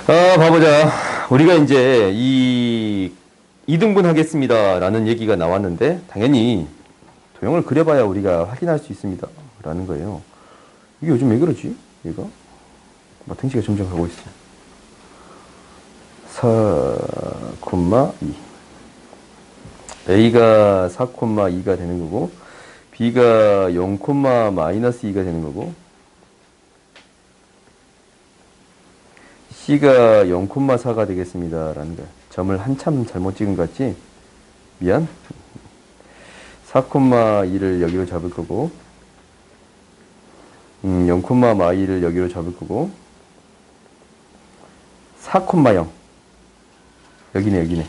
봐보자. 우리가 이제 이등분 하겠습니다. 라는 얘기가 나왔는데, 당연히 도형을 그려봐야 우리가 확인할 수 있습니다. 라는 거예요. 이게 요즘 왜 그러지? 얘가? 마탱시가 점점 가고 있어. 4,2. A가 4,2가 되는 거고, B가 0,-2가 되는 거고, C가 0,4가 되겠습니다. 라는 거야. 점을 한참 잘못 찍은 것 같지? 미안. 4,2를 여기로 잡을 거고, 0,2를 여기로 잡을 거고, 4,0. 여기네.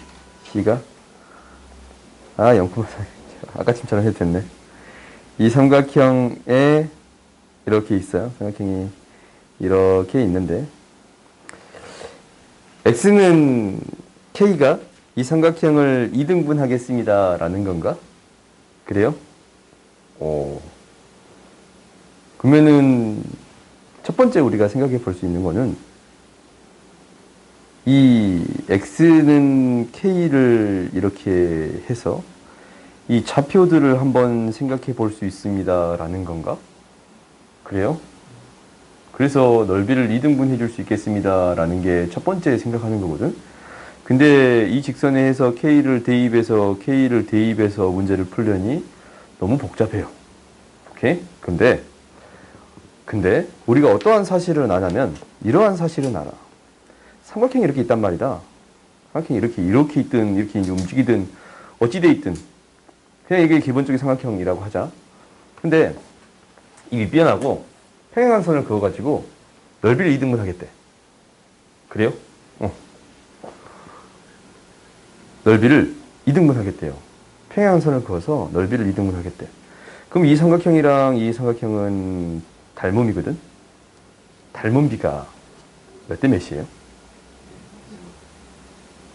C가 0,4. 아까처럼 해도 됐네. 이 삼각형에 이렇게 있어요. 삼각형이 이렇게 있는데, X는 K가 이 삼각형을 2등분 하겠습니다. 라는 건가? 그래요? 그러면은 첫 번째 우리가 생각해 볼 수 있는 거는 이 X는 K를 이렇게 해서 이 좌표들을 한번 생각해 볼 수 있습니다. 라는 건가? 그래요? 그래서 넓이를 2등분 해줄 수 있겠습니다. 라는 게 첫 번째 생각하는 거거든. 근데 이 직선에 해서 K를 대입해서 문제를 풀려니 너무 복잡해요. 오케이? 근데 우리가 어떠한 사실을 아냐면 이러한 사실은 알아. 삼각형이 이렇게 있단 말이다. 삼각형이 이렇게 있든 이렇게 이제 움직이든 어찌 돼 있든 그냥 이게 기본적인 삼각형이라고 하자. 근데 이 윗변하고 평행한 선을 그어가지고 넓이를 2등분 하겠대. 그래요? 넓이를 2등분 하겠대요. 평행한 선을 그어서 넓이를 2등분 하겠대. 그럼 이 삼각형이랑 이 삼각형은 닮음이거든? 닮음비가 몇 대 몇이에요?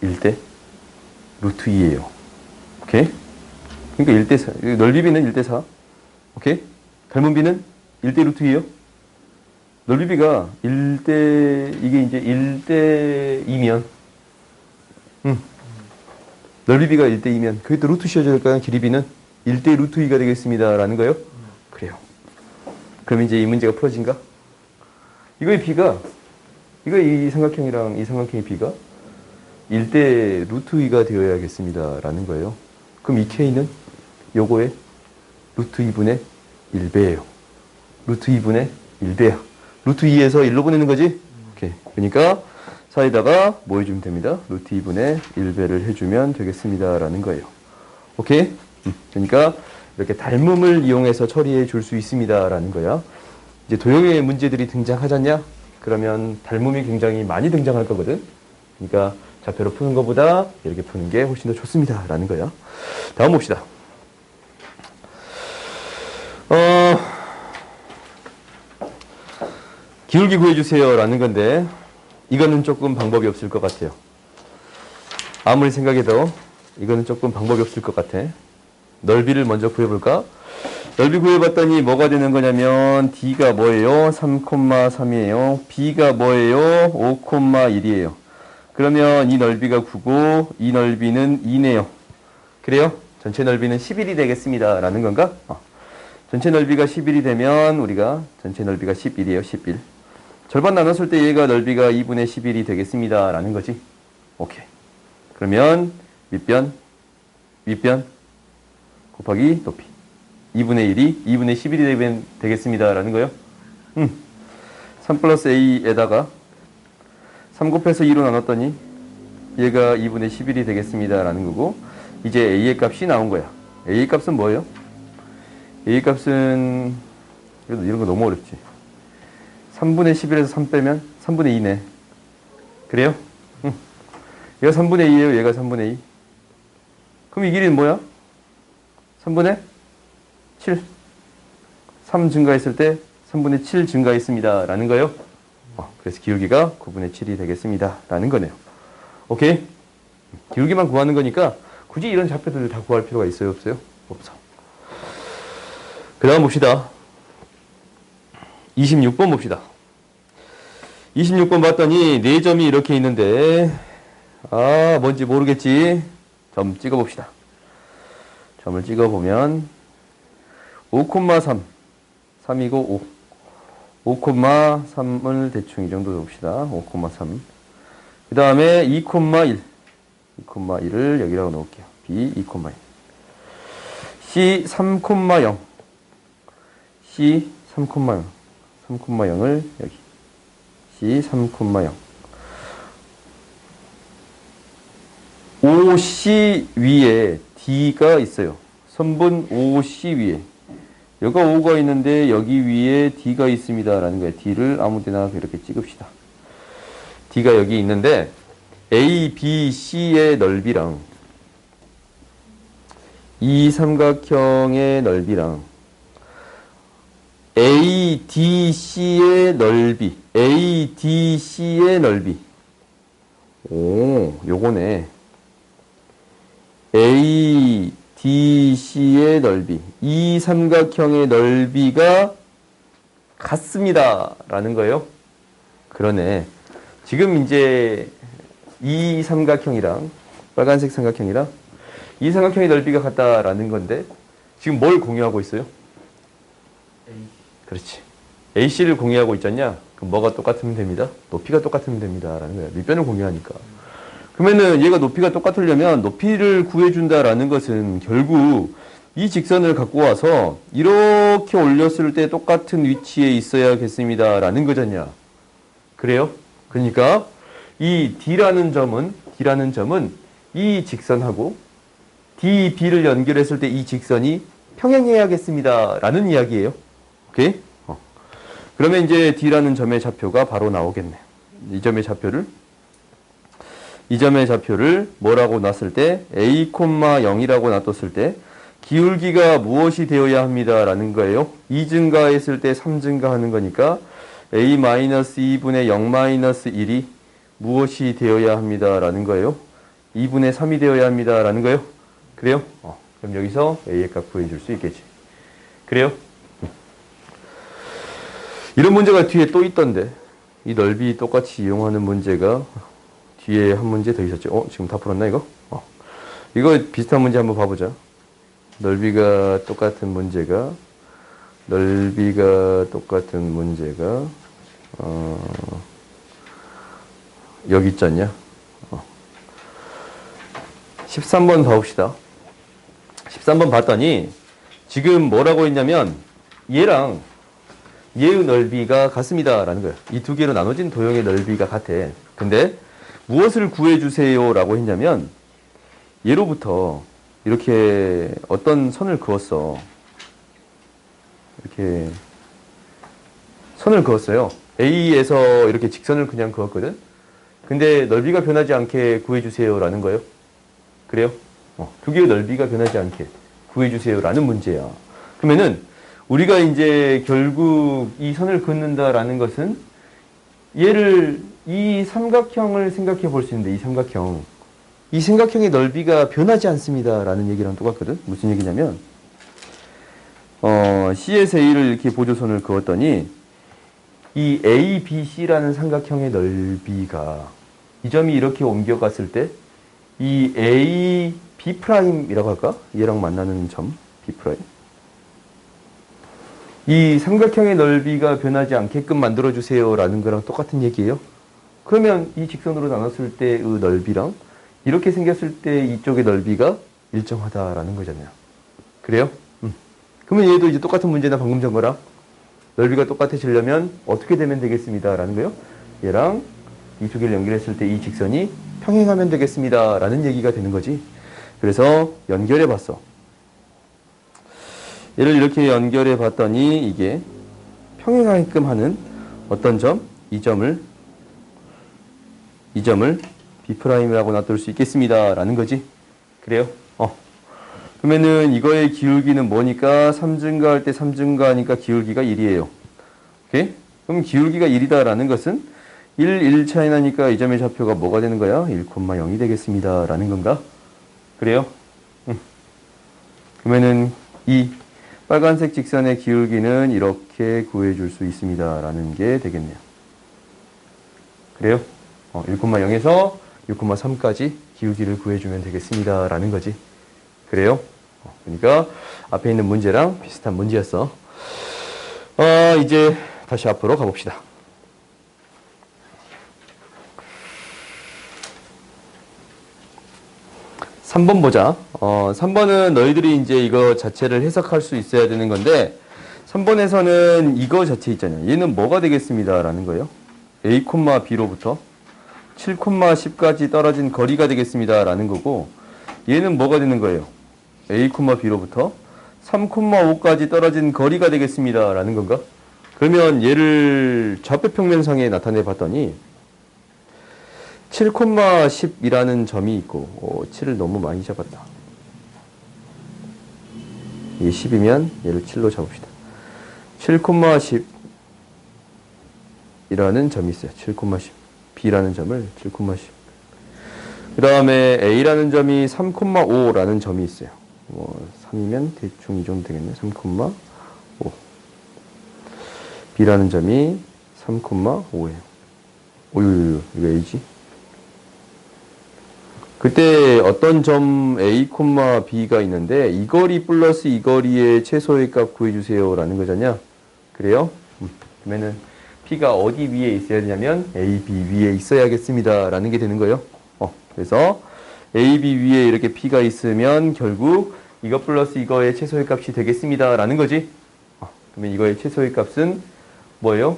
1대 루트 2예요. 오케이? 그러니까 1대 4. 넓이비는 1대 4. 오케이? 닮음비는 1대 루트 2예요. 넓이비가 이게 이제 1대 2면, 넓이비가 1대 2면, 그게 또 루트 씌워져야 될까요? 길이비는 1대 루트 2가 되겠습니다. 라는 거예요? 그래요. 그럼 이제 이 문제가 풀어진가? 이 삼각형이랑 이 삼각형의 비가 1대 루트 2가 되어야겠습니다. 라는 거예요. 그럼 이 K는 요거의 루트 2분의 1배예요. 루트 2분의 1배야. 루트 2에서 1로 보내는 거지? 오케이. 그러니까 사이에다가 뭐 해주면 됩니다. 루트 2분의 1배를 해주면 되겠습니다. 라는 거예요. 오케이? 그러니까 이렇게 닮음을 이용해서 처리해 줄 수 있습니다. 라는 거야. 이제 도형의 문제들이 등장하잖냐? 그러면 닮음이 굉장히 많이 등장할 거거든. 그러니까 좌표로 푸는 것보다 이렇게 푸는 게 훨씬 더 좋습니다. 라는 거야. 다음 봅시다. 기울기 구해주세요. 라는 건데, 이거는 조금 방법이 없을 것 같아요. 아무리 생각해도 이거는 조금 방법이 없을 것 같아. 넓이를 먼저 구해볼까? 넓이 구해봤더니 뭐가 되는 거냐면, D가 뭐예요? 3,3이에요. B가 뭐예요? 5,1이에요. 그러면 이 넓이가 9고, 이 넓이는 2네요. 그래요? 전체 넓이는 11이 되겠습니다. 라는 건가? 전체 넓이가 11이 되면 우리가 전체 넓이가 11이에요. 11. 절반 나눴을 때 얘가 넓이가 2분의 11이 되겠습니다. 라는 거지. 오케이. 그러면 윗변 곱하기 높이. 2분의 1이 2분의 11이 되겠습니다. 라는 거요. 3 플러스 A에다가 3 곱해서 2로 나눴더니 얘가 2분의 11이 되겠습니다. 라는 거고, 이제 A의 값이 나온 거야. A의 값은 뭐예요? A의 값은, 이런 거 너무 어렵지. 3분의 11에서 3 빼면 3분의 2네. 그래요? 얘가 3분의 2예요. 얘가 3분의 2. 그럼 이 길이는 뭐야? 3분의 7. 3 증가했을 때 3분의 7 증가했습니다. 라는 거예요. 그래서 기울기가 9분의 7이 되겠습니다. 라는 거네요. 오케이? 기울기만 구하는 거니까 굳이 이런 좌표들을 다 구할 필요가 있어요? 없어요? 없어. 그 다음 봅시다. 26번 봅시다. 26번 봤더니 4점이 이렇게 있는데 뭔지 모르겠지. 점 찍어봅시다. 점을 찍어보면 5,3 3이고 5 5,3을 대충 이 정도 봅시다. 5,3 그 다음에 2,1 2,1을 여기라고 놓을게요. B 2,1 C 3,0 C 3,0 3,0을 여기 C 3,0 OC 위에 D가 있어요. 선분 OC 위에 여기가 5가 있는데 여기 위에 D가 있습니다 라는 거예요. D를 아무데나 이렇게 찍읍시다. D가 여기 있는데 A, B, C의 넓이랑 이 삼각형의 넓이랑 A, D, C의 넓이 A, D, C의 넓이 요거네. A, D, C의 넓이 이 삼각형의 넓이가 같습니다 라는 거예요. 그러네. 지금 이제 이 삼각형이랑 빨간색 삼각형이랑 이 삼각형의 넓이가 같다라는 건데 지금 뭘 공유하고 있어요? 그렇지. AC를 공유하고 있잖냐? 그럼 뭐가 똑같으면 됩니다. 높이가 똑같으면 됩니다 라는 거야. 밑변을 공유하니까. 그러면은 얘가 높이가 똑같으려면 높이를 구해준다라는 것은 결국 이 직선을 갖고 와서 이렇게 올렸을 때 똑같은 위치에 있어야겠습니다 라는 거잖냐. 그래요? 그러니까 이 D라는 점은 이 직선하고 D, B를 연결했을 때 이 직선이 평행해야겠습니다 라는 이야기예요. 오케이? 그러면 이제 D라는 점의 좌표가 바로 나오겠네. 이 점의 좌표를 뭐라고 놨을 때 A, 0이라고 놔뒀을 때 기울기가 무엇이 되어야 합니다 라는 거예요. 2 증가했을 때 3 증가하는 거니까 A-2분의 0-1이 무엇이 되어야 합니다 라는 거예요. 2분의 3이 되어야 합니다 라는 거예요. 그래요? 그럼 여기서 A의 값 구해줄 수 있겠지. 그래요? 이런 문제가 뒤에 또 있던데 이 넓이 똑같이 이용하는 문제가 뒤에 한 문제 더 있었죠. 지금 다 풀었나 이거? 이거 비슷한 문제 한번 봐보자. 넓이가 똑같은 문제가 여기 있지 않냐? 13번 봐봅시다. 13번 봤더니 지금 뭐라고 했냐면 얘랑 얘의 넓이가 같습니다 라는 거예요. 이 두 개로 나눠진 도형의 넓이가 같아. 근데 무엇을 구해주세요 라고 했냐면 얘로부터 이렇게 어떤 선을 그었어. 이렇게 선을 그었어요. A에서 이렇게 직선을 그냥 그었거든. 근데 넓이가 변하지 않게 구해주세요 라는 거예요. 그래요? 두 개의 넓이가 변하지 않게 구해주세요 라는 문제야. 그러면은 우리가 이제 결국 이 선을 긋는다라는 것은 얘를 이 삼각형을 생각해 볼 수 있는데 이 삼각형의 넓이가 변하지 않습니다 라는 얘기랑 똑같거든. 무슨 얘기냐면 C에서 A를 이렇게 보조선을 그었더니 이 ABC라는 삼각형의 넓이가 이 점이 이렇게 옮겨갔을 때 이 A, B'이라고 할까? 얘랑 만나는 점 B'. 이 삼각형의 넓이가 변하지 않게끔 만들어주세요 라는 거랑 똑같은 얘기예요. 그러면 이 직선으로 나눴을 때의 넓이랑 이렇게 생겼을 때 이쪽의 넓이가 일정하다라는 거잖아요. 그래요? 그러면 얘도 이제 똑같은 문제나 방금 전 거랑 넓이가 똑같아지려면 어떻게 되면 되겠습니다 라는 거예요. 얘랑 이 두 개를 연결했을 때 이 직선이 평행하면 되겠습니다 라는 얘기가 되는 거지. 그래서 연결해 봤어. 얘를 이렇게 연결해 봤더니 이게 평행하게끔 하는 어떤 점? 이 점을 B'이라고 놔둘 수 있겠습니다 라는 거지. 그래요? 그러면은 이거의 기울기는 뭐니까 3 증가할 때 3 증가하니까 기울기가 1이에요. 오케이? 그럼 기울기가 1이다 라는 것은 1 차이 나니까 이 점의 좌표가 뭐가 되는 거야? 1,0이 되겠습니다 라는 건가? 그래요? 그러면은 이 빨간색 직선의 기울기는 이렇게 구해줄 수 있습니다 라는 게 되겠네요. 그래요? 1,0에서 6,3까지 기울기를 구해주면 되겠습니다. 라는 거지. 그래요? 그러니까 앞에 있는 문제랑 비슷한 문제였어. 이제 다시 앞으로 가봅시다. 3번 보자. 3번은 너희들이 이제 이거 자체를 해석할 수 있어야 되는 건데, 3번에서는 이거 자체 있잖아요. 얘는 뭐가 되겠습니다. 라는 거예요. A, B로부터 7, 10까지 떨어진 거리가 되겠습니다. 라는 거고, 얘는 뭐가 되는 거예요? A, B로부터 3, 5까지 떨어진 거리가 되겠습니다. 라는 건가? 그러면 얘를 좌표평면상에 나타내 봤더니 7, 10이라는 점이 있고 7을 너무 많이 잡았다. 이게 10이면 얘를 7로 잡읍시다. 7, 10이라는 점이 있어요. 7, 10. B라는 점을 7, 10. 그 다음에 A라는 점이 3,5라는 점이 있어요. 3이면 대충 이 정도 되겠네. 3,5. B라는 점이 3,5예요. 이거 A지? 그때 어떤 점 A, B가 있는데 이 거리 플러스 이 거리의 최소의 값 구해주세요 라는 거잖냐? 그래요? 그러면은 P가 어디 위에 있어야 되냐면 A, B 위에 있어야겠습니다 라는 게 되는 거예요. 그래서 A, B 위에 이렇게 P가 있으면 결국 이거 플러스 이거의 최소의 값이 되겠습니다 라는 거지. 그러면 이거의 최소의 값은 뭐예요?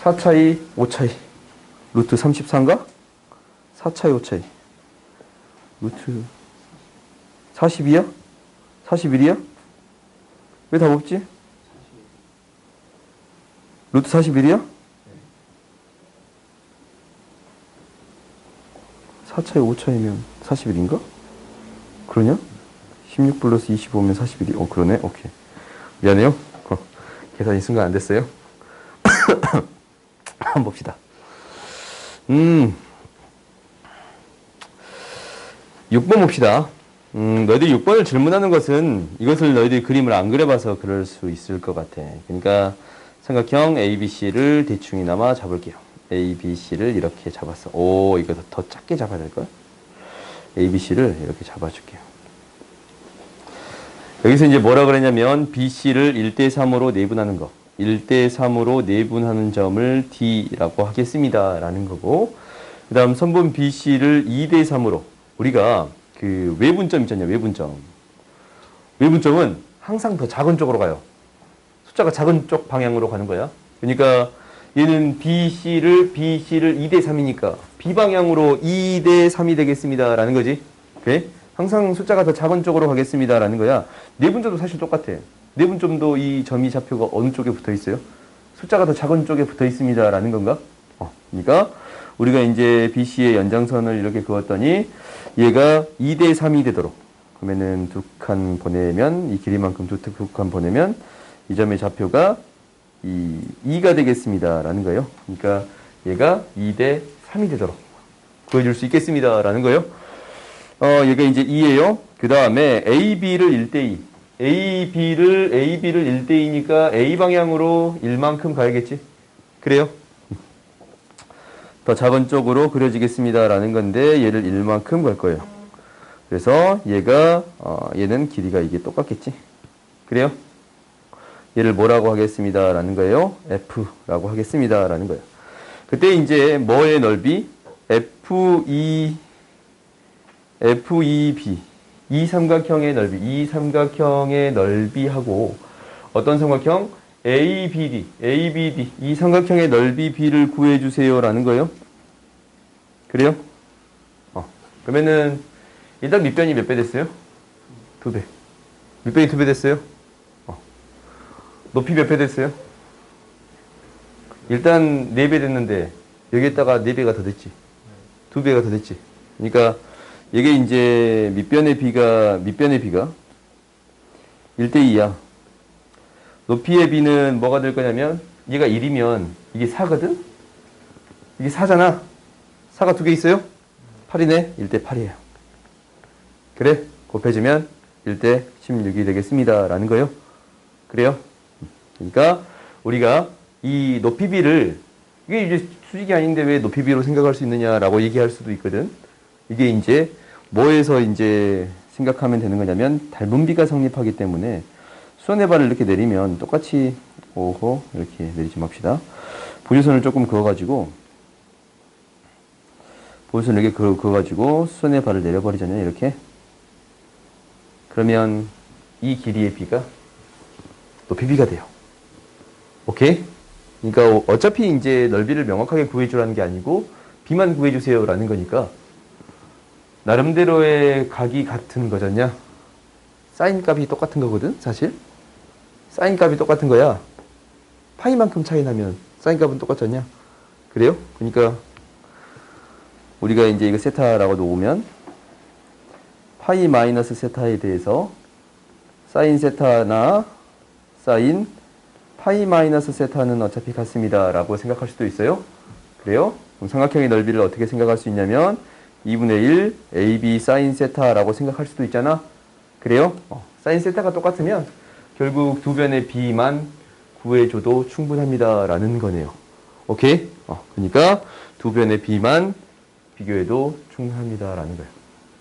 4차이, 5차이. 루트 34인가? 4차이, 5차이. 루트 42야? 41이야? 왜 답 없지? 루트 41이야? 4차이, 5차이면 41인가? 그러냐? 16 플러스 25면 41이. 그러네? 오케이. 미안해요. 계산이 순간 안 됐어요. 한번 봅시다. 6번 봅시다. 너희들이 6번을 질문하는 것은 이것을 너희들이 그림을 안 그려봐서 그럴 수 있을 것 같아. 그러니까 삼각형 ABC를 대충이나마 잡을게요. ABC를 이렇게 잡았어. 이거 더 작게 잡아야 될걸? ABC를 이렇게 잡아줄게요. 여기서 이제 뭐라 그랬냐면 BC를 1대3으로 내분하는 거. 1대3으로 내분하는 점을 D라고 하겠습니다. 라는 거고, 그 다음 선분 BC를 2대3으로 우리가 그 외분점 있잖아요. 외분점. 외분점은 항상 더 작은 쪽으로 가요. 숫자가 작은 쪽 방향으로 가는 거야. 그러니까 얘는 BC를 2대3이니까 B 방향으로 2대3이 되겠습니다. 라는 거지. 오케이? 항상 숫자가 더 작은 쪽으로 가겠습니다. 라는 거야. 내분점도 사실 똑같아. 내분점도 이 점이 좌표가 어느 쪽에 붙어 있어요? 숫자가 더 작은 쪽에 붙어 있습니다. 라는 건가? 그러니까 우리가 이제 BC의 연장선을 이렇게 그었더니 얘가 2대3이 되도록, 그러면은 두 칸 보내면 이 길이만큼 두 칸 보내면 이 점의 좌표가 2가 되겠습니다. 라는 거예요. 그러니까 얘가 2대3이 되도록 구해줄 수 있겠습니다. 라는 거예요. 얘가 이제 2예요. 그 다음에 AB를 1대2. AB를 1대2니까 A 방향으로 1만큼 가야겠지? 그래요? 더 작은 쪽으로 그려지겠습니다. 라는 건데 얘를 1만큼 갈 거예요. 그래서 얘는 길이가 이게 똑같겠지? 그래요? 얘를 뭐라고 하겠습니다. 라는 거예요? F라고 하겠습니다. 라는 거예요. 그때 이제 뭐의 넓이? FEB. 이 삼각형의 넓이하고 어떤 삼각형? ABD. 이 삼각형의 넓이 B를 구해주세요. 라는 거예요. 그래요? 그러면은 일단 밑변이 몇 배 됐어요? 2배. 밑변이 2배 됐어요? 높이 몇 배 됐어요? 일단 4배 됐는데 여기에다가 4배가 더 됐지. 2배가 더 됐지. 그러니까 이게 이제 밑변의 B가 1대2야. 높이의 B는 뭐가 될 거냐면 얘가 1이면 이게 4거든? 이게 4잖아. 4가 2개 있어요? 8이네. 1대8이에요. 그래? 곱해주면 1대16이 되겠습니다. 라는 거예요. 그래요? 그러니까 우리가 이 높이 b를 이게 이제 수직이 아닌데 왜 높이 b로 생각할 수 있느냐라고 얘기할 수도 있거든. 이게 이제 뭐에서 이제 생각하면 되는 거냐면 닮은 비가 성립하기 때문에 수선의 발을 이렇게 내리면 똑같이 오호 이렇게 내리지 맙시다. 보조선을 조금 그어가지고 보조선을 이렇게 그어가지고 수선의 발을 내려버리잖아요. 이렇게. 그러면 이 길이의 b가 높이 b가 돼요. 오케이? 그러니까 어차피 이제 넓이를 명확하게 구해주라는 게 아니고 b만 구해주세요라는 거니까 나름대로의 각이 같은 거잖냐? 사인 값이 똑같은 거거든, 사실. 사인 값이 똑같은 거야. 파이만큼 차이 나면 사인 값은 똑같잖냐? 그래요? 그러니까 우리가 이제 이거 세타라고 놓으면 파이 마이너스 세타에 대해서 사인 세타나 사인 파이 마이너스 세타는 어차피 같습니다 라고 생각할 수도 있어요. 그래요? 그럼 삼각형의 넓이를 어떻게 생각할 수 있냐면 2분의 1 AB 사인 세타라고 생각할 수도 있잖아. 그래요? 사인 세타가 똑같으면 결국 두 변의 B만 구해줘도 충분합니다 라는 거네요. 오케이? 그러니까 두 변의 B만 비교해도 충분합니다 라는 거예요.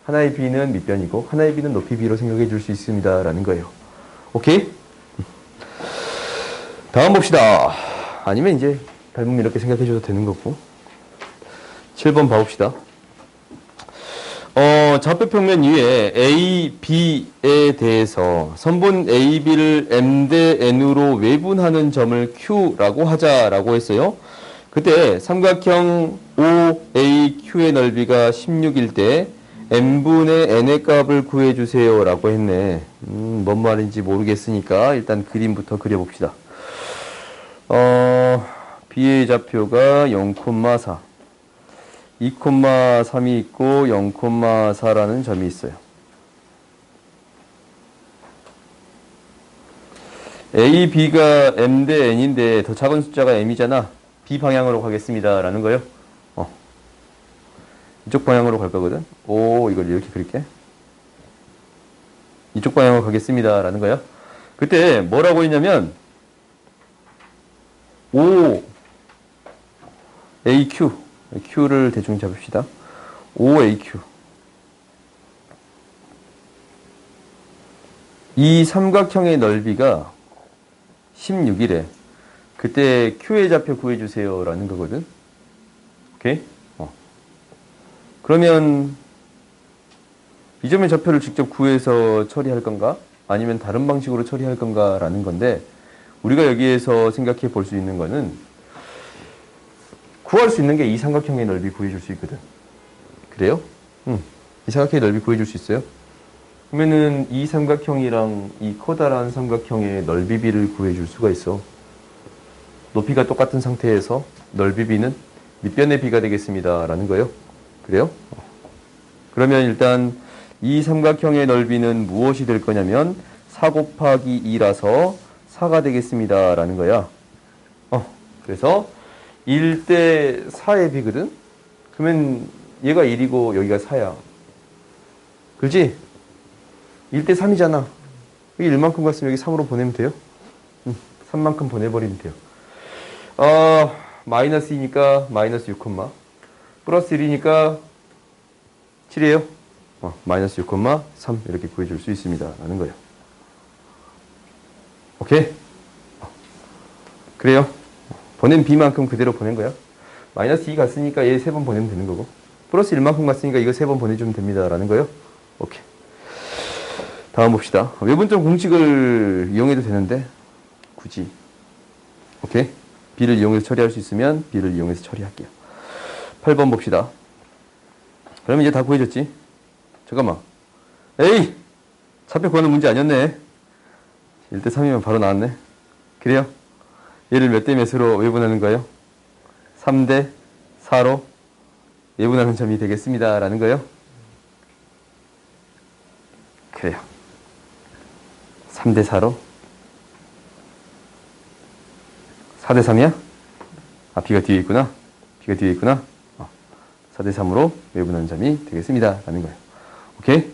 하나의 B는 밑변이고 하나의 B는 높이 B로 생각해 줄 수 있습니다 라는 거예요. 오케이? 다음 봅시다. 아니면 이제 닮으면 이렇게 생각해 줘도 되는 거고. 7번 봐봅시다. 좌표평면 위에 A, B에 대해서 선분 A, B를 M 대 N으로 외분하는 점을 Q라고 하자라고 했어요. 그때 삼각형 OAQ의 넓이가 16일 때 N분의 N의 값을 구해주세요 라고 했네. 뭔 말인지 모르겠으니까 일단 그림부터 그려봅시다. B의 좌표가 0,4 2,3이 있고 0,4라는 점이 있어요. A, B가 M 대 N인데 더 작은 숫자가 M이잖아. B 방향으로 가겠습니다 라는 거요. 이쪽 방향으로 갈 거거든. 이걸 이렇게 그릴게. 이쪽 방향으로 가겠습니다 라는 거야. 그때 뭐라고 했냐면 OAQ Q를 대충 잡읍시다. OAQ 이 삼각형의 넓이가 16이래. 그때 Q의 좌표 구해주세요 라는 거거든. 오케이? 그러면 이 점의 좌표를 직접 구해서 처리할 건가? 아니면 다른 방식으로 처리할 건가? 라는 건데 우리가 여기에서 생각해 볼 수 있는 거는 구할 수 있는 게 이 삼각형의 넓이 구해줄 수 있거든. 그래요? 이 삼각형의 넓이 구해줄 수 있어요? 그러면은 이 삼각형이랑 이 커다란 삼각형의 넓이 비를 구해줄 수가 있어. 높이가 똑같은 상태에서 넓이 비는 밑변의 비가 되겠습니다 라는 거예요. 그래요? 그러면 일단 이 삼각형의 넓이는 무엇이 될 거냐면 4 곱하기 2라서 4가 되겠습니다 라는 거야. 그래서 1대 4의 비거든? 그러면 얘가 1이고 여기가 4야. 그렇지? 1대 3이잖아. 여기 1만큼 갔으면 여기 3으로 보내면 돼요. 3만큼 보내버리면 돼요. 마이너스 2니까 마이너스 6, 플러스 1이니까 7이에요. 마이너스 6,3 이렇게 구해줄 수 있습니다 라는 거예요. 오케이? 그래요. 보낸 B만큼 그대로 보낸 거야. 마이너스 2 갔으니까 얘 3번 보내면 되는 거고 플러스 1만큼 갔으니까 이거 3번 보내주면 됩니다 라는 거예요. 오케이. 다음 봅시다. 외분점 공식을 이용해도 되는데 굳이 오케이? B를 이용해서 처리할 수 있으면 B를 이용해서 처리할게요. 8번 봅시다. 그러면 이제 다 구해졌지? 잠깐만. 에이! 차표 구하는 문제 아니었네. 1대 3이면 바로 나왔네. 그래요? 얘를 몇 대 몇으로 외분하는 거예요? 3대 4로 외분하는 점이 되겠습니다 라는 거예요. 그래요. 3대 4로 4대 3이야? B가 뒤에 있구나. B가 뒤에 있구나. 4대 3으로 외분하는 점이 되겠습니다 라는 거예요. 오케이?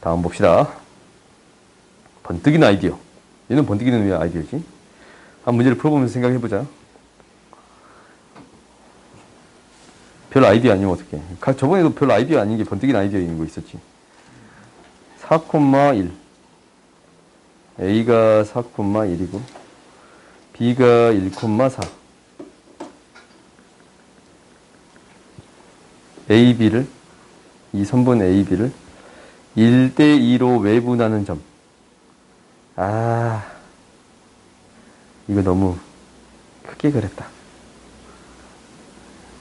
다음 봅시다. 번뜩이는 아이디어. 얘는 번뜩이는 왜 아이디어지? 한 문제를 풀어보면서 생각해보자. 별 아이디어 아니면 어떡해. 저번에도 별 아이디어 아닌 게 번뜩이는 아이디어 있는 거 있었지. 4,1. A가 4,1이고 B가 1,4. AB를, 이 선분 AB를 1대2로 외분하는 점. 아, 이거 너무 크게 그렸다.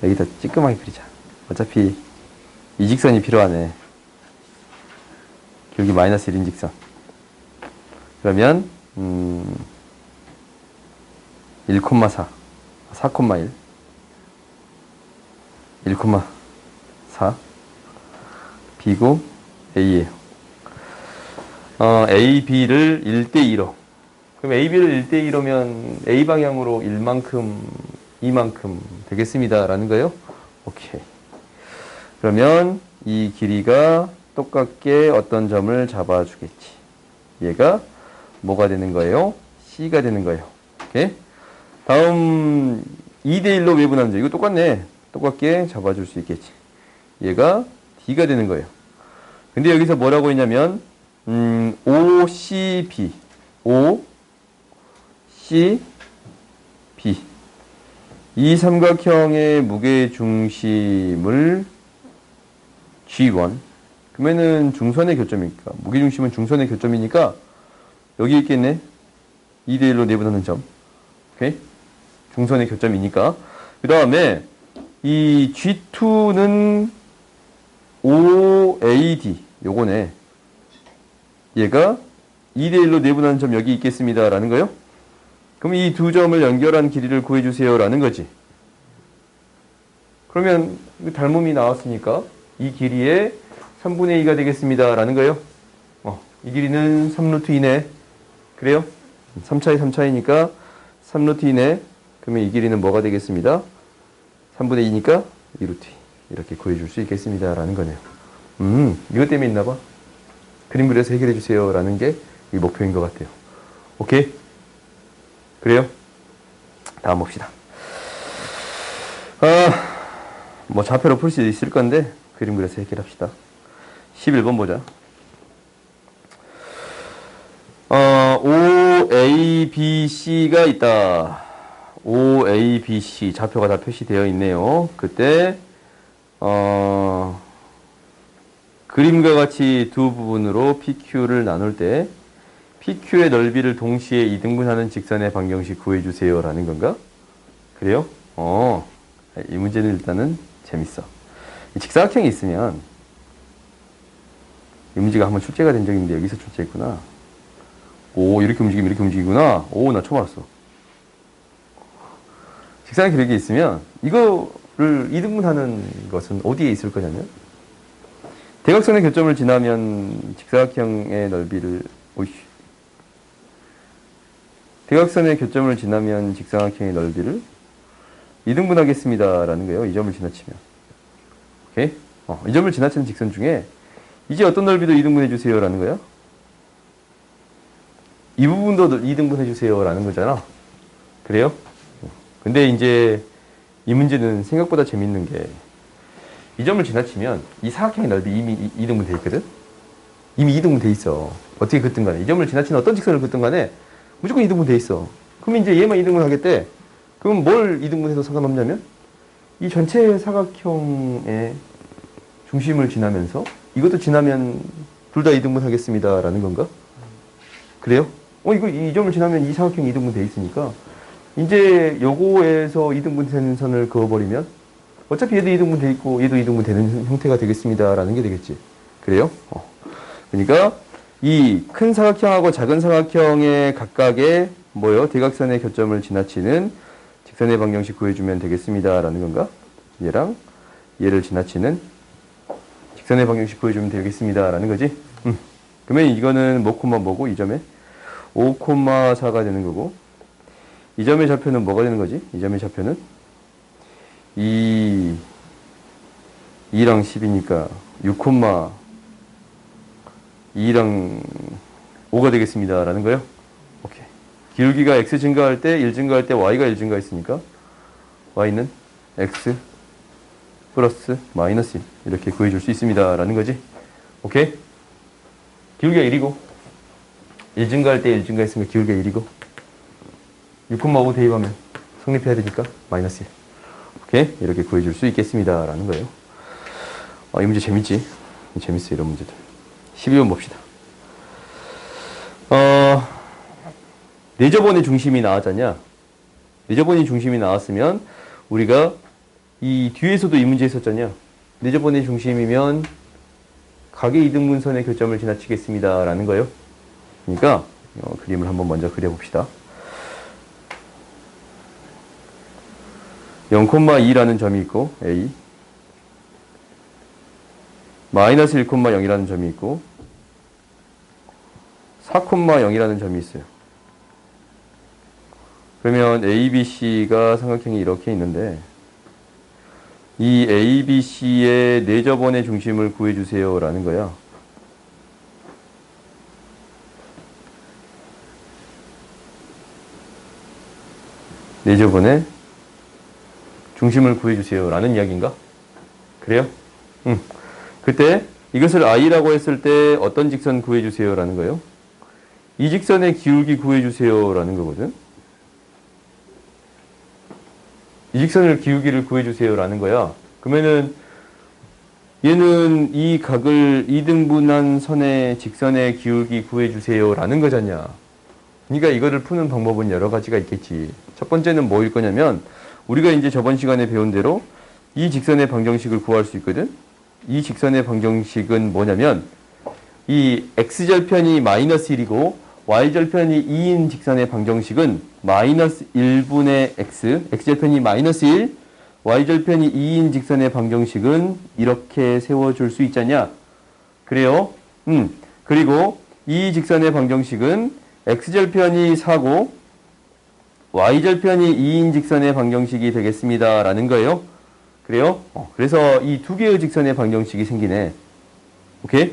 여기다 찌끄맣게 그리자. 어차피 이 직선이 필요하네. 여기 마이너스 1인 직선. 그러면 1,4, 4,1, 1,4 B고 A예요. A, B를 1대2로. 그럼 A, B를 1대2로면 A 방향으로 1만큼, 2만큼 되겠습니다. 라는 거예요. 오케이. 그러면 이 길이가 똑같게 어떤 점을 잡아주겠지. 얘가 뭐가 되는 거예요? C가 되는 거예요. 오케이. 다음 2대1로 외분하는 점. 이거 똑같네. 똑같게 잡아줄 수 있겠지. 얘가 D가 되는 거예요. 근데 여기서 뭐라고 했냐면 OCB OCB 이 삼각형의 무게중심을 G1 그러면은 중선의 교점이니까 무게중심은 중선의 교점이니까 여기 있겠네. 2대1로 내분하는 점. 오케이? 중선의 교점이니까. 그 다음에 이 G2는 OAD 요거네. 얘가 2대1로 내분하는 점 여기 있겠습니다. 라는 거요. 그럼 이 두 점을 연결한 길이를 구해주세요. 라는 거지. 그러면 닮음이 나왔으니까 이 길이의 3분의 2가 되겠습니다. 라는 거예요. 이 길이는 3루트 2네. 그래요? 3차이 3차이니까 3루트 2네. 그러면 이 길이는 뭐가 되겠습니다. 3분의 2니까 2루트 2. 이렇게 구해줄 수 있겠습니다. 라는 거네요. 이것 때문에 있나 봐. 그림 그려서 해결해 주세요. 라는 게 이 목표인 것 같아요. 오케이? 그래요? 다음 봅시다. 뭐 좌표로 풀 수 있을 건데 그림 그려서 해결합시다. 11번 보자. OABC가 있다. OABC 좌표가 다 표시되어 있네요. 그때 그림과 같이 두 부분으로 PQ를 나눌 때 PQ의 넓이를 동시에 이등분하는 직선의 방정식 구해주세요. 라는 건가? 그래요? 이 문제는 일단은 재밌어. 이 직사각형이 있으면 이 문제가 한번 출제가 된 적이 있는데 여기서 출제했구나. 오, 이렇게 움직이면 이렇게 움직이구나. 오, 나 처음 알았어. 직사각형이 이렇게 있으면 이거를 이등분하는 것은 어디에 있을 거냐면 대각선의 교점을 지나면 직사각형의 넓이를 대각선의 교점을 지나면 직사각형의 넓이를 이등분하겠습니다. 라는 거예요. 이 점을 지나치면. 오케이? 이 점을 지나치는 직선 중에 이제 어떤 넓이도 이등분해 주세요. 라는 거야. 이 부분도 이등분해 주세요. 라는 거잖아. 그래요? 근데 이제 이 문제는 생각보다 재밌는 게 이 점을 지나치면 이 사각형의 넓이 이미 이등분 돼 있거든? 이미 이등분 돼 있어. 어떻게 긋든 간에. 이 점을 지나치는 어떤 직선을 긋든 간에 무조건 이등분 돼 있어. 그럼 이제 얘만 이등분 하겠대. 그럼 뭘 이등분해서 상관없냐면 이 전체 사각형의 중심을 지나면서 이것도 지나면 둘 다 이등분 하겠습니다. 라는 건가? 그래요? 이거 이 점을 지나면 이 사각형이 이등분 돼 있으니까 이제 요거에서 이등분 되는 선을 그어버리면 어차피 얘도 이등분 돼 있고 얘도 이등분 되는 형태가 되겠습니다. 라는 게 되겠지. 그래요? 그러니까 이 큰 사각형하고 작은 사각형의 각각의 뭐요? 대각선의 교점을 지나치는 직선의 방정식 구해주면 되겠습니다. 라는 건가? 얘랑 얘를 지나치는 직선의 방정식 구해주면 되겠습니다. 라는 거지. 그러면 이거는 뭐 콤마 뭐고 이 점에 5,4가 되는 거고 이 점의 좌표는 뭐가 되는 거지? 이 점의 좌표는 2랑 10이니까 6,2랑 5가 되겠습니다. 라는 거예요. 오케이. 기울기가 x 증가할 때, 1 증가할 때 y가 1 증가했으니까 y는 x 플러스 마이너스 1 이렇게 구해줄 수 있습니다. 라는 거지. 오케이? 기울기가 1이고 1 증가할 때 1 증가했으니까 기울기가 1이고 6,5 대입하면 성립해야 되니까 마이너스 1. 오케이? 이렇게 구해줄 수 있겠습니다. 라는 거예요. 이 문제 재밌지? 재밌어요. 이런 문제들. 12번 봅시다. 내저번의 중심이 나왔잖냐? 내저번의 중심이 나왔으면 우리가 이 뒤에서도 이 문제 했었잖냐? 내저번의 중심이면 각의 이등분선의 교점을 지나치겠습니다. 라는 거예요. 그러니까 그림을 한번 먼저 그려봅시다. 0,2라는 점이 있고 A 마이너스 1,0이라는 점이 있고 4,0이라는 점이 있어요. 그러면 ABC가 삼각형이 이렇게 있는데 이 ABC의 내저번의 중심을 구해주세요 라는 거야. 내저번의 중심을 구해주세요 라는 이야기인가? 그래요? 응. 그때 이것을 I라고 했을 때 어떤 직선 구해주세요 라는 거예요. 이 직선의 기울기 구해주세요 라는 거거든. 이 직선을 기울기를 구해주세요 라는 거야. 그러면은 얘는 이 각을 이등분한 선의 직선의 기울기 구해주세요 라는 거잖냐. 그러니까 이거를 푸는 방법은 여러 가지가 있겠지. 첫 번째는 뭐일 거냐면 우리가 이제 저번 시간에 배운 대로 이 직선의 방정식을 구할 수 있거든. 이 직선의 방정식은 뭐냐면 이 x절편이 마이너스 1이고 y절편이 2인 직선의 방정식은 마이너스 1분의 x, x절편이 마이너스 1, y절편이 2인 직선의 방정식은 이렇게 세워줄 수 있잖냐. 그래요? 그리고 이 직선의 방정식은 x절편이 4고 y절편이 2인 직선의 방정식이 되겠습니다. 라는 거예요. 그래요? 그래서 이 두 개의 직선의 방정식이 생기네. 오케이?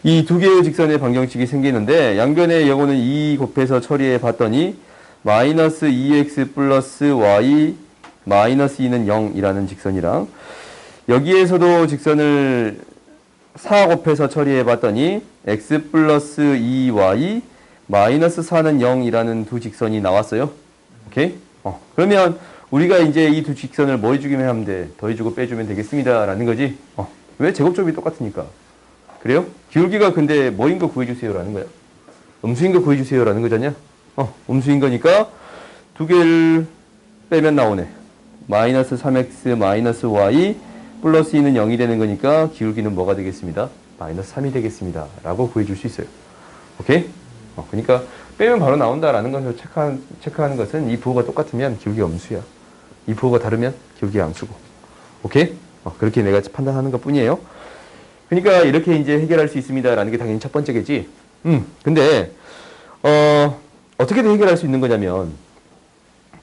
이 두 개의 직선의 방정식이 생기는데 양변에 요거는 2 곱해서 처리해 봤더니 마이너스 2x 플러스 y 마이너스 2는 0이라는 직선이랑 여기에서도 직선을 4 곱해서 처리해 봤더니 x 플러스 2y 마이너스 4는 0이라는 두 직선이 나왔어요. 오케이? 그러면 우리가 이제 이 두 직선을 뭐 해주기만 하면 돼? 더해주고 빼주면 되겠습니다. 라는 거지. 왜? 제곱점이 똑같으니까. 그래요? 기울기가 근데 뭐인 거 구해주세요. 라는 거야. 음수인 거 구해주세요. 라는 거잖냐? 음수인 거니까 두 개를 빼면 나오네. 마이너스 3x 마이너스 y 플러스 2는 0이 되는 거니까 기울기는 뭐가 되겠습니다? 마이너스 3이 되겠습니다. 라고 구해줄 수 있어요. 오케이? 그러니까 빼면 바로 나온다라는 것을 체크하는 것은 이 부호가 똑같으면 기울기가 음수야. 이 부호가 다르면 기울기가 암수고. 오케이? 그렇게 내가 판단하는 것 뿐이에요. 그러니까 이렇게 이제 해결할 수 있습니다라는 게 당연히 첫 번째겠지. 근데 어떻게 해결할 수 있는 거냐면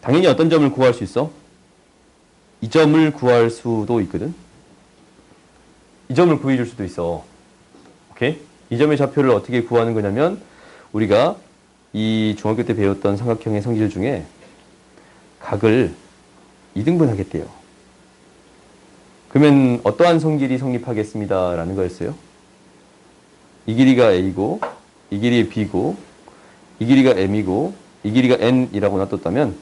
당연히 어떤 점을 구할 수 있어? 이 점을 구할 수도 있거든. 이 점을 구해줄 수도 있어. 오케이? 이 점의 좌표를 어떻게 구하는 거냐면 우리가 이 중학교 때 배웠던 삼각형의 성질 중에 각을 2등분 하겠대요. 그러면 어떠한 성질이 성립하겠습니다. 라는 거였어요. 이 길이가 A고 이 길이가 B고 이 길이가 M이고 이 길이가 N이라고 놔뒀다면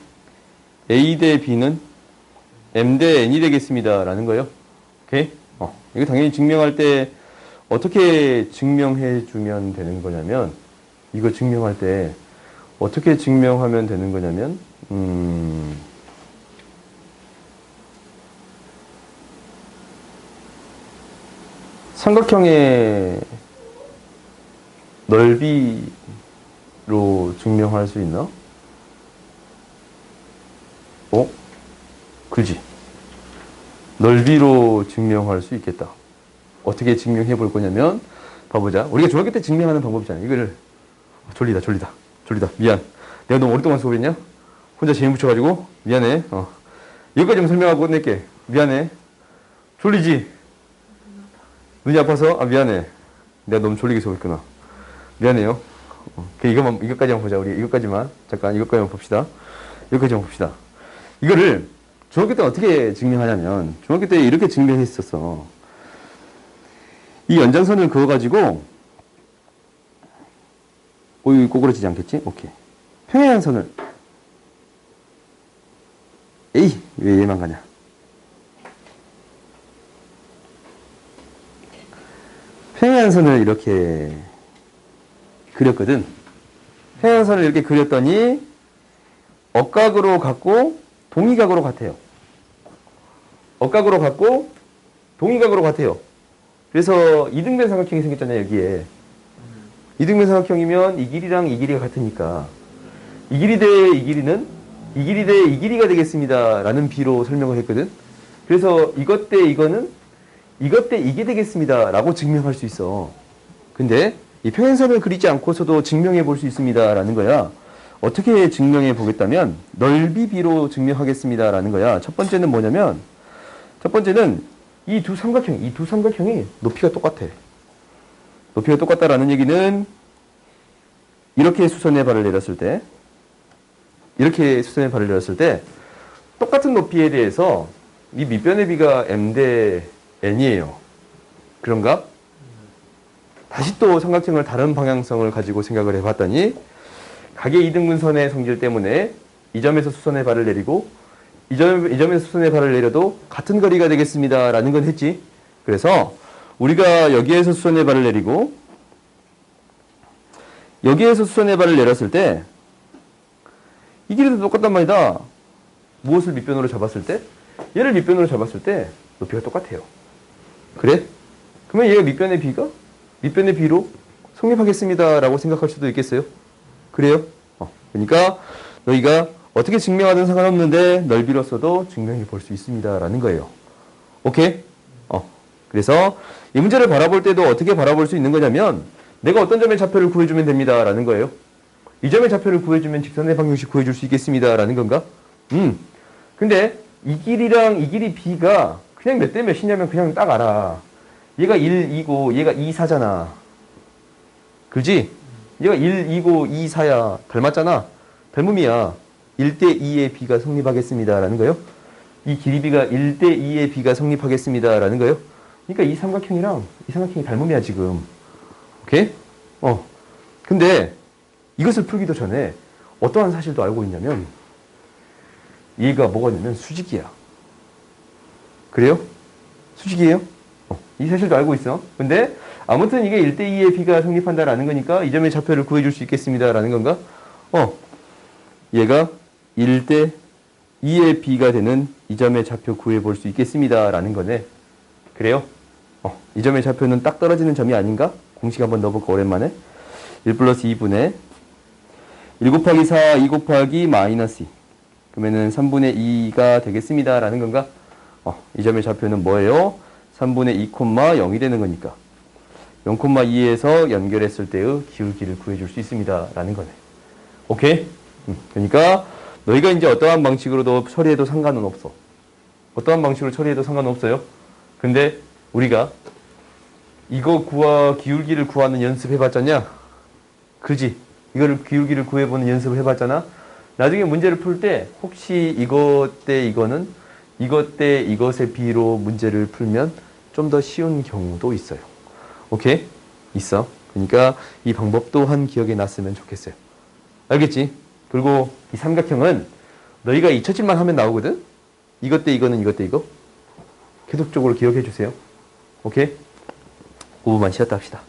A 대 B는 M 대 N이 되겠습니다. 라는 거예요. 오케이? 이거 당연히 증명할 때 어떻게 증명해 주면 되는 거냐면 이거 증명할 때 어떻게 증명하면 되는 거냐면 삼각형의 넓이로 증명할 수 있나? 그지? 넓이로 증명할 수 있겠다. 어떻게 증명해 볼 거냐면 봐보자. 우리가 중학교 때 증명하는 방법이잖아. 이거를 졸리다. 미안. 내가 너무 오랫동안 수업했냐? 혼자 재미 붙여가지고 미안해. 여기까지만 설명하고 끝낼게. 미안해. 졸리지? 눈이 아파서? 미안해. 내가 너무 졸리게 수업했구나. 미안해요. 이것까지만 보자. 우리 이것까지만. 잠깐, 이것까지만 봅시다. 이것까지만 봅시다. 이거를 중학교 때 어떻게 증명하냐면, 중학교 때 이렇게 증명했었어. 이 연장선을 그어가지고, 이거 꼬꾸라지지 않겠지? 오케이. 평행한선을. 에이, 왜 얘만 가냐? 평행한선을 이렇게 그렸거든. 평행한선을 이렇게 그렸더니 억각으로 같고 동의각으로 같아요. 억각으로 같고 동의각으로 같아요. 그래서 이등변 삼각형이 생겼잖아요, 여기에. 이등변 삼각형이면 이 길이랑 이 길이가 같으니까 이 길이 대 이 길이는 이 길이 대 이 길이가 되겠습니다 라는 비로 설명을 했거든. 그래서 이것 대 이거는 이것 대 이게 되겠습니다 라고 증명할 수 있어. 근데 이 평행선을 그리지 않고서도 증명해 볼 수 있습니다 라는 거야. 어떻게 증명해 보겠다면 넓이 비로 증명하겠습니다 라는 거야. 첫 번째는 뭐냐면, 첫 번째는 이 두 삼각형이 높이가 똑같아. 높이가 똑같다라는 얘기는 이렇게 수선의 발을 내렸을 때, 이렇게 수선의 발을 내렸을 때 똑같은 높이에 대해서 이 밑변의 비가 m 대 n이에요. 그런가? 다시 또 삼각형을 다른 방향성을 가지고 생각을 해봤더니 각의 이등분선의 성질 때문에 이 점에서 수선의 발을 내리고 이 점에서 수선의 발을 내려도 같은 거리가 되겠습니다 라는 건 했지. 그래서 우리가 여기에서 수선의 발을 내리고 여기에서 수선의 발을 내렸을 때 이 길이도 똑같단 말이다. 무엇을 밑변으로 잡았을 때? 얘를 밑변으로 잡았을 때 높이가 똑같아요. 그래? 그러면 얘가 밑변의 비로 성립하겠습니다 라고 생각할 수도 있겠어요. 그래요? 그러니까 너희가 어떻게 증명하든 상관없는데 넓이로서도 증명해 볼 수 있습니다 라는 거예요. 오케이? 그래서 이 문제를 바라볼 때도 어떻게 바라볼 수 있는 거냐면 내가 어떤 점의 좌표를 구해주면 됩니다 라는 거예요. 이 점의 좌표를 구해주면 직선의 방정식 구해줄 수 있겠습니다 라는 건가? 근데 이 길이랑 이 길이 b가 그냥 몇 대 몇이냐면 그냥 딱 알아. 얘가 1, 2고 얘가 2, 4잖아. 그지? 얘가 1, 2고 2, 4야. 닮았잖아. 닮음이야. 1대 2의 b가 성립하겠습니다 라는 거예요. 이 길이 b가 1대 2의 b가 성립하겠습니다 라는 거예요. 그러니까 이 삼각형이랑 이 삼각형이 닮음이야 지금. 오케이? 근데 이것을 풀기도 전에 어떠한 사실도 알고 있냐면 얘가 뭐가 있냐면 수직이야. 그래요? 수직이에요? 이 사실도 알고 있어. 근데 아무튼 이게 1대 2의 b가 성립한다라는 거니까 이 점의 좌표를 구해줄 수 있겠습니다 라는 건가? 얘가 1대 2의 b가 되는 이 점의 좌표 구해볼 수 있겠습니다 라는 거네. 그래요? 이 점의 좌표는 딱 떨어지는 점이 아닌가? 공식 한번 넣어볼까 오랜만에. 1 플러스 2분의 1 곱하기 4, 2 곱하기 마이너스 2. 그러면은 3분의 2가 되겠습니다 라는 건가? 이 점의 좌표는 뭐예요? 3분의 2, 0이 되는 거니까 0,2에서 연결했을 때의 기울기를 구해줄 수 있습니다 라는 거네. 오케이? 그러니까 너희가 이제 어떠한 방식으로도 처리해도 상관은 없어. 어떠한 방식으로 처리해도 상관은 없어요. 근데 우리가 이거 기울기를 구하는 연습 해봤잖냐? 그지? 이거를 기울기를 구해보는 연습을 해봤잖아? 나중에 문제를 풀 때 혹시 이것 대 이거는 이것 대 이것의 비로 문제를 풀면 좀 더 쉬운 경우도 있어요. 오케이? 있어. 그러니까 이 방법 또한 기억에 놨으면 좋겠어요. 알겠지? 그리고 이 삼각형은 너희가 잊혀질만 하면 나오거든? 이것 대 이거는 이것 대 이거. 계속적으로 기억해 주세요. 오케이? 5분만 쉬었다 합시다.